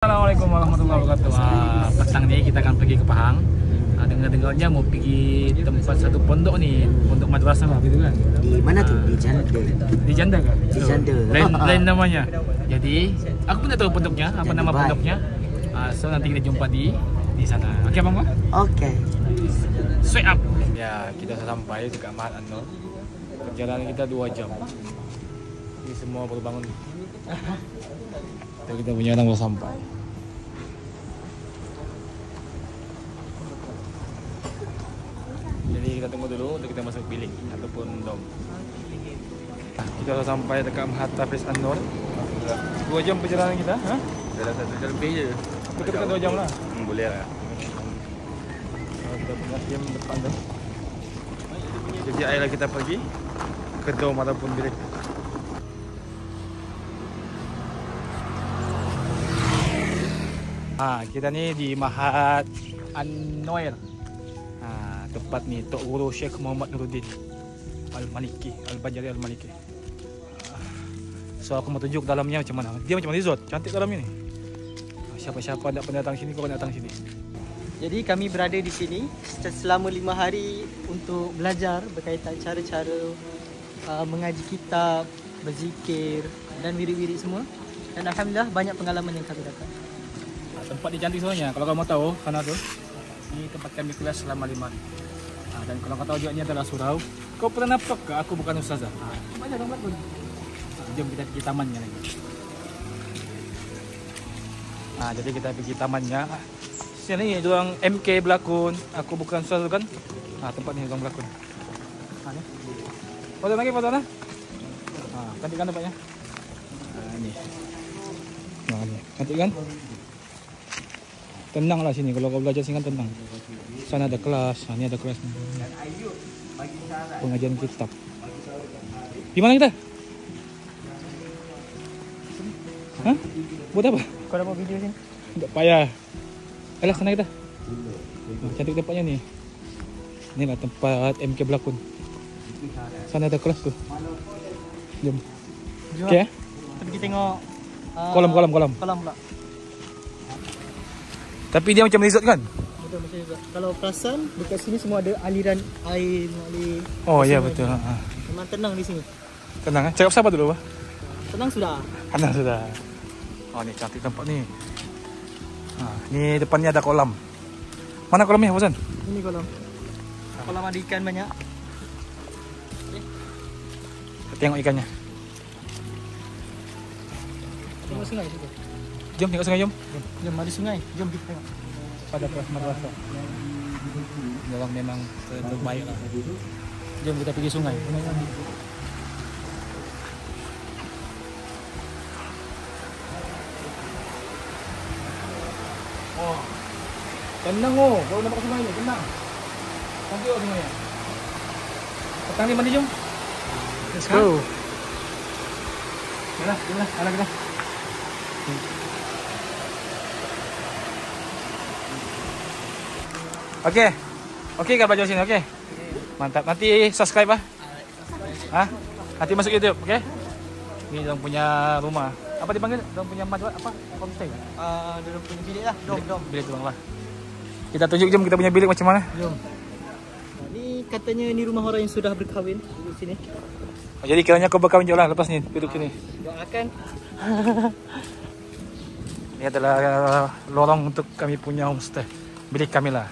Assalamualaikum warahmatullahi wabarakatuh. Petang ni kita akan pergi ke Pahang. Dengar-dengarnya mau pergi tempat satu pondok ni, pondok madrasah lah gitu kan. Di mana tu? Di Janda. Di Janda kan? Di Janda. Lain namanya. Jadi aku pun tak tahu pondoknya, apa nama pondoknya. So nanti kita jumpa di sana. Okey bang? Okey. Straight up. Ya, kita sudah sampai dekat Mahat An-Nur. Perjalanan kita 2 jam. Ini semua baru bangun. Kita punya orang baru sampai. Jadi kita tunggu dulu untuk kita masuk bilik ataupun dom. Kita sudah sampai dekat Mahat Hafiz An-Nur. 2 jam perjalanan kita, ha? Dalam 1 jam lebih je. Dekat 2 jam lah. Boleh lah. Kita punya game depan tu. Jadi ayolah kita pergi ke dom ataupun bilik. Kita ni di Mahat An-Nur. Tempat ni Tok Guru Syekh Muhammad Nuruddin Al-Maliki, Al-Bajari Al-Maliki. So aku mau tunjuk dalamnya macam mana. Dia macam resort, cantik dalamnya ni. Siapa-siapa nak pernah datang sini, kau datang sini. Jadi kami berada di sini selama 5 hari untuk belajar berkaitan cara-cara mengaji kitab, berzikir dan wirid-wirid semua. Dan alhamdulillah banyak pengalaman yang kami dapat. Tempat dia cantik sebenarnya. Kalau kau mau tahu, sana tu, ini tempat kami kelas selama 5 hari. Dan kalau kau tahu juga ni adalah surau. Kau pernah nampak ke aku bukan ustazah? Banyak orang pun. Jom kita pergi tamannya lagi. Jadi kita pergi tamannya. Sini ni orang MK berlakon. Aku bukan ustazah kan? Tempat ni orang berlakon. Ni. Foto lagi foto lah. Cantik kan tempatnya? Ni. Ni. Cantik kan? Tenang lah sini, kalau kau belajar sini kan tenang. Sana ada kelas, ni ada kelas. Pengajian kitab. Di mana kita? Hah? Buat apa? Kau dapat video sini? Tak payah. Alah, sana kita. Cantik tempatnya ni. Inilah tempat MK berlakon. Sana ada kelas tu. Jom. Okey. Kita pergi tengok Kolam. Kolam pula. Tapi dia macam resort kan? Betul, macam resort. Kalau perasan dekat sini semua ada aliran air, mengalir. Oh ya, betul. Memang tenang di sini. Tenang. Cakap siapa dulu? Tenang sudah. Tenang sudah. Oh, ni cantik tempat ni. Ni depan ni ada kolam. Mana kolam ni, Hasan? Ini kolam. Kolam ada ikan banyak. Tengok ikannya. Tengok sungai juga. Jom tengok sungai, jom. Jom ada sungai. Jom kita tengok. Pada kelas madrasah. Orang memang terbaik lah. Jom kita pergi sungai. Oh, tenang oh. Kalau nampak sungai ni, tenang. Cantik oh sungai. Petang ni mandi jom. Let's go. Jomlah, alah kita. Okey kan belajar sini, okey? Mantap. Nanti subscribe lah. Nanti masuk YouTube, okey? Ni dia punya rumah. Apa dipanggil? Dia punya madrasah apa? Homestay. Dia punya bilik lah, dom. Bilik tu lah. Kita tunjuk jom kita punya bilik macam mana. Jom. Ni katanya ni rumah orang yang sudah berkahwin di sini. Jadi kiranya kau berkahwin je lah lepas ni duduk sini. Doakan. Ini adalah lorong untuk kami punya homestay. Bilik kami lah.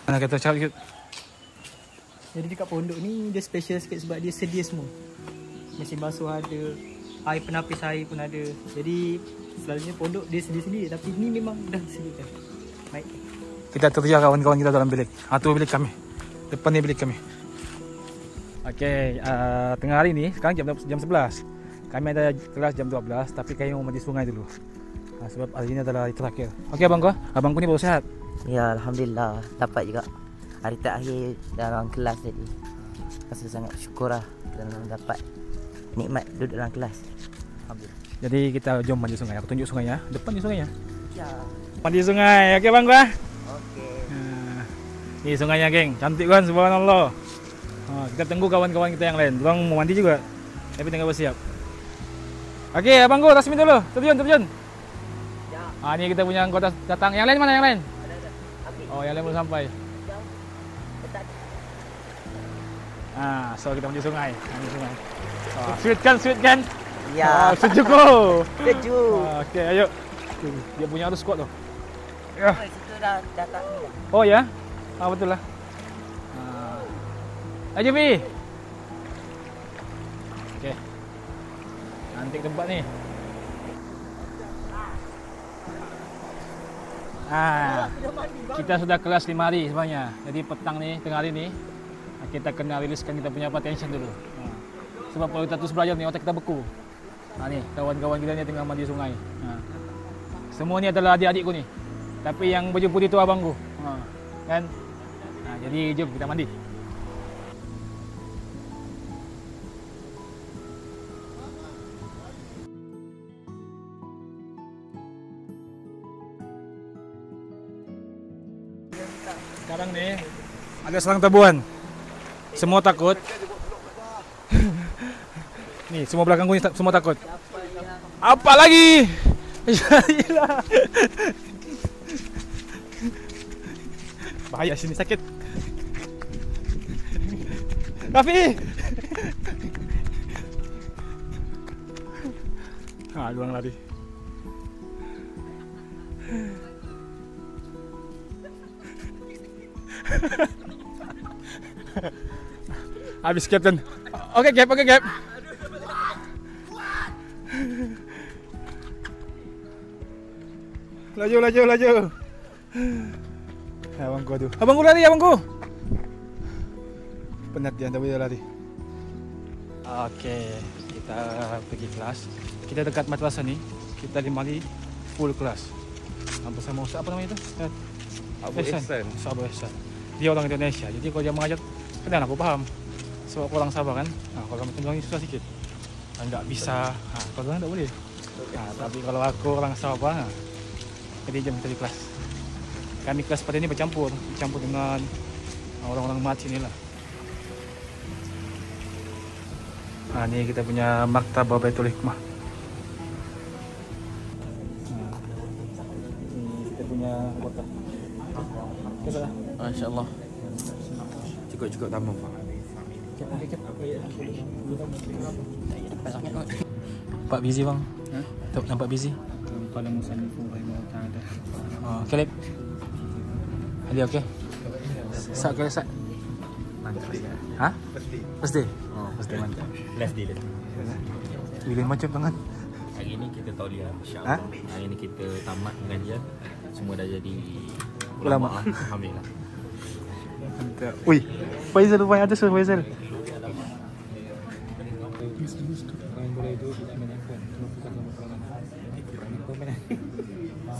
Mana kita cakap sikit. Jadi dekat pondok ni dia special sikit sebab dia sedia semua. Mesin basuh ada, air penapis air pun ada. Jadi selalunya pondok dia sedia sendiri, tapi ni memang dah disediakan. Baik. Kita terjah kawan-kawan kita dalam bilik. Tu bilik kami. Depan ni bilik kami. Okey, tengah hari ni sekarang jam 11. Kami ada kelas jam 12 tapi kami mau mandi sungai dulu. Sebab hari ini adalah hari terakhir. Okey abang abangku ni baru sihat. Ya, alhamdulillah dapat juga hari terakhir dalam kelas tadi. Rasa sangat bersyukur lah kerana dapat nikmat duduk dalam kelas. Alhamdulillah. Jadi kita jom mandi sungai. Aku tunjuk sungainya. Depan ni sungainya. Ya. Mandi sungai. Okey bang gua. Okey. Ni sungainya geng. Cantik kan subhanallah. Kita tunggu kawan-kawan kita yang lain. Diorang mau mandi juga. Tapi tengah bersiap. Okey abang gua tasmin dulu. Terjun. Ni kita punya anggota datang. Yang lain mana yang lain? Oh, yang lain belum sampai. So kita menuju sungai. sungai. Sweet kan? Ya. Sejuk ko. Sejuk. Okey, ayo. Dia punya harus kuat tu. Ya. Situ dah tak ni dah. Oh ya? Betul lah. Ayo Pi. Okey. Cantik tempat ni. Kita sudah kelas 5 hari sebenarnya. Jadi petang ni, tengah hari ni kita kena riliskan kita punya attention dulu. Sebab kalau kita terus belajar ni otak kita beku. Ni kawan-kawan kita ni tengah mandi sungai. Semua ni adalah adik-adikku ni. Tapi yang baju putih tu abangku. Kan? Jadi jom kita mandi. Sekarang ni ada selang tabuhan. Semua takut. Ni semua belakangku ni semua takut. Apa lagi? Bahaya sini sakit. Rafi. Luang lari. Habis Captain. Okey Cap. Laju. Abangku aduh. Abangku lari, abangku. Penat dia, tak boleh lari. Okey, kita pergi kelas. Kita dekat madrasah ni. Kita 5 hari full kelas. Bersama Ustaz apa namanya tu? Abu Ihsan. Dia orang Indonesia. Jadi kalau dia mengajar, kadang aku faham. Sebab aku orang Sabah kan. Kalau macam orang ni susah sikit. Tak bisa. Kalau orang tak boleh. Tapi kalau aku orang Sabah, jadi jam kita di kelas. Kami kelas pada ni bercampur dengan orang-orang mat sini lah. Ni kita punya Maktabah Baitul Hikmah. Ni kita punya kotak. Masya-Allah. Cukup tambah Pak. Nampak busy bang? Nampak busy? Pada musannifu rahimahullah ta'ala. Kalib? Ali okey? Sak ke sak? Mantap. First day? First day mantap. Last day. Bila macam tangan? Hari ni kita tauliah insya-Allah. Hari ni kita tamat pengajian. Semua dah jadi ulama. Alhamdulillah. Mantap. Ui, Faizal rupanya ada suruh Faizal.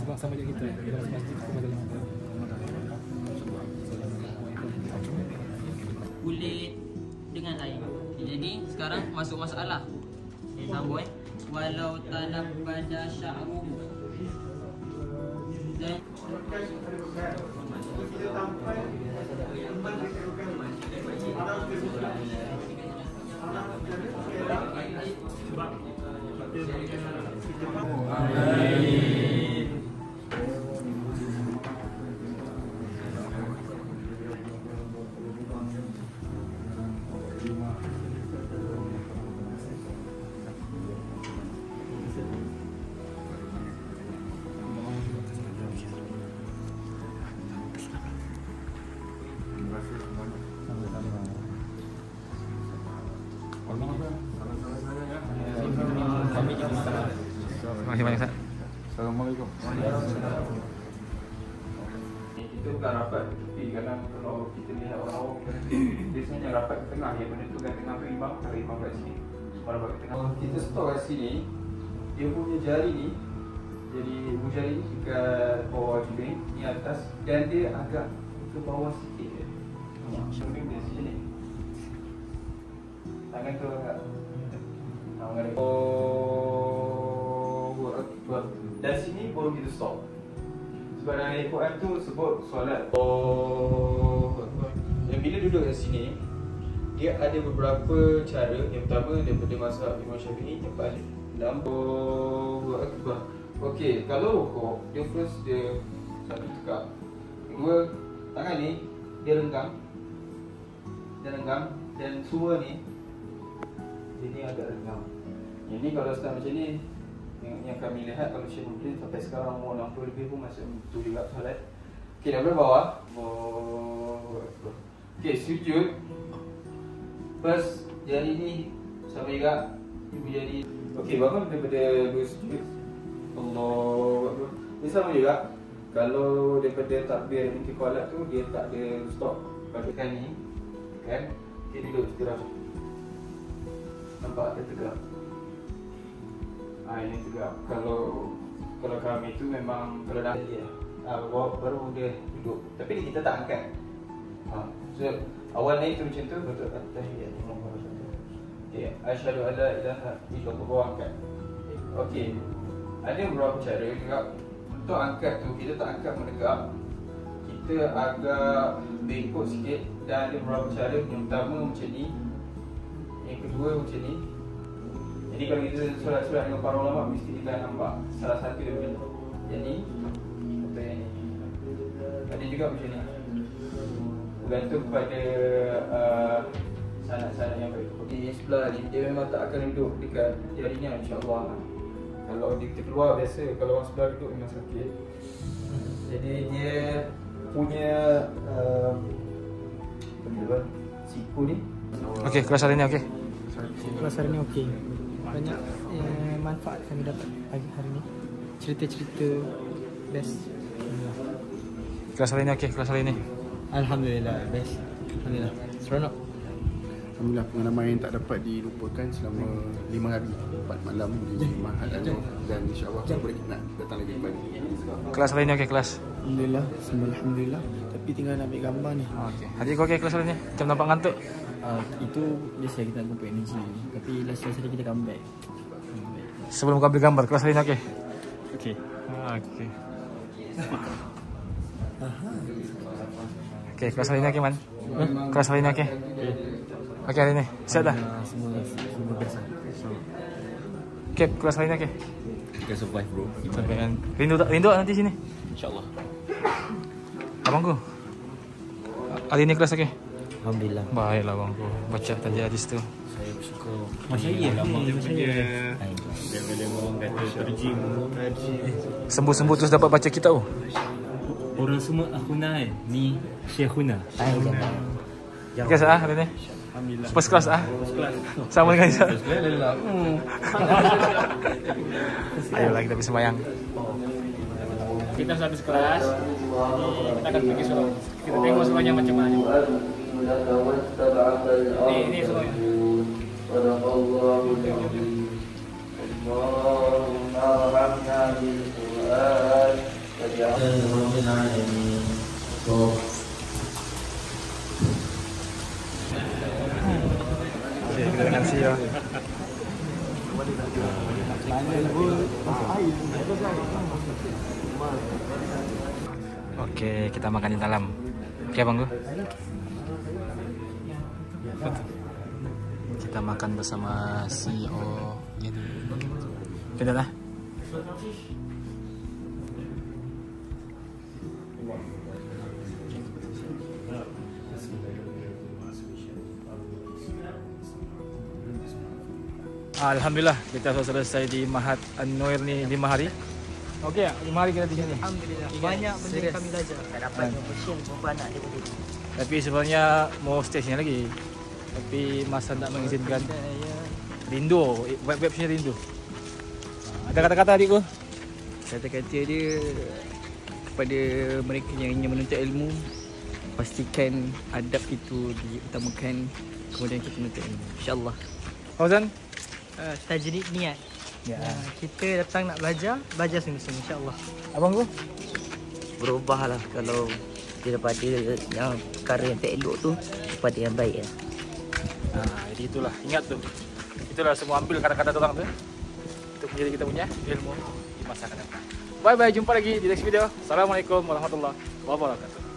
Sebab sama juga kita dalam masjid kepada kulit dengan air. Jadi sekarang masuk masalah. Sambung walau tanam pada sya'ruhu dan Terima kasih banyak Ustaz. Assalamualaikum. Itu bukan rapat tepi. Kadang kalau kita lihat orang awam biasanya rapat ke tengah. Yang menentukan tengah tu imam, kalau imam kat sini semua rapat ke tengah. Kalau kita store kat sini, dia punya jari ni, jadi jari ni dekat bawah jubing, ni atas, dan dia agak ke bawah sikit je. Jubing dia sini. Tangan tu agak dan sini baru kita stop. Sebab dalam Al-Quran tu sebut solat dan bila duduk kat sini, dia ada beberapa cara. Yang pertama daripada mazhab Imam Syafi'i, yang paling Allahu Akbar. Okey, kalau rokok, dia first dia satu tegak. Kedua, tangan ni dia renggang. Dan semua ni dia ni agak renggang. Yang ni kalau start macam ni, yang kami lihat kalau Syekh Nurdin sampai sekarang umur 60 lebih pun masih betul juga solat. Okey, daripada bawah. Okey, sujud. First, jari ni sama juga. Ibu jari. Okey, bangun daripada dua sujud. Allahu Akbar. Ini sama juga. Kalau daripada takbir dan iqalat tu dia tak ada stop. Pada ni kan, dia duduk istirahat. Nampak dia tegak. Ini tegak. Kalau kami tu memang kalau dah dia baru dia duduk. Tapi kita tak angkat. So awal naik tu macam tu betul tahiyat. Okey, asyhadu alla ilaha illallah angkat. Okey. Ada beberapa cara juga untuk angkat tu. Kita tak angkat menegak. Kita agak bengkok sikit dan ada beberapa cara. Yang pertama macam ni. Yang kedua macam ni. Jadi kalau kita solat-solat dengan para ulama mesti kita nampak salah satu daripada yang ni atau yang ni. Ada juga macam ni. Bergantung pada sanad-sanad yang baik. Di sebelah ni dia memang tak akan duduk dekat jarinya insya-Allah. Kalau kita keluar biasa, kalau orang sebelah duduk memang sakit. Jadi dia punya siku ni. Okey, kelas hari ni okey. Kelas hari ni okey. Banyak manfaat kami dapat pagi hari ni. Cerita-cerita best. Kelas hari ni okey, kelas hari ni. Alhamdulillah best. Alhamdulillah. Seronok. Alhamdulillah, pengalaman yang tak dapat dilupakan selama 5 hari 4 malam di Mahat An-Nur, dan insya-Allah kita boleh nak datang lagi kembali. Kelas hari ni okey kelas. Alhamdulillah, alhamdulillah. Tapi tinggal nak ambil gambar ni. Okey. Adik kau okey kelas hari ni? Macam nampak ngantuk. Itu biasa kita nak kumpul energi. Tapi last hari kita comeback. Sebelum kau ambil gambar, kelas hari ni okey. Okey. Okey. Okey, kelas hari ni okey man. Kelas hari ni okey. Okey hari ni. Siap dah? Semua biasa. Okey, kelas hari ni okey. Kita survive bro. Sampai kan. Rindu tak nanti sini? InsyaAllah. Abangku. Hari ni kelas okey. Alhamdulillah. Baiklah abangku. Baca tadi hadis tu. Saya bersyukur. Saya gampang daripada orang kata terjim. Sembuh-sembuh terus dapat baca kitab tu. Orang semua akhuna ni Syekhuna. Okey sah hari ni. Alhamdulillah. First class Sama dengan Isa. Ayolah kita pergi sembahyang. Kita sudah habis kelas. Kita akan pergi sholat. Kita tengok semuanya macam mana. Ini semuanya. Kita dengan Sia. Okey, kita makan di dalam. Okey abang tu. Kita makan bersama CEO jadi. Kita dah. Alhamdulillah kita sudah selesai di Mahat An-Nur ni 5 hari. Okey, 5 hari kita di sini. Alhamdulillah. Banyak benda yang kami belajar. Tak dapat bersihin jumpa anak dia tadi. Tapi sebenarnya mau stay sini lagi. Tapi masa tak mengizinkan. Rindu, web sini rindu. Ada kata-kata adikku? Kata-kata dia kepada mereka yang ingin menuntut ilmu, pastikan adab itu diutamakan, kemudian kita menuntut ilmu. InsyaAllah. Fauzan? Tajrid niat. Kita datang nak belajar sungguh-sungguh insya-Allah. Abang tu? Berubahlah kalau daripada yang perkara yang tak elok tu kepada yang baik. Jadi itulah, ingat tu. Itulah semua ambil kata-kata orang tu untuk menjadi kita punya ilmu di masa akan datang. Bye bye, jumpa lagi di next video. Assalamualaikum warahmatullahi wabarakatuh.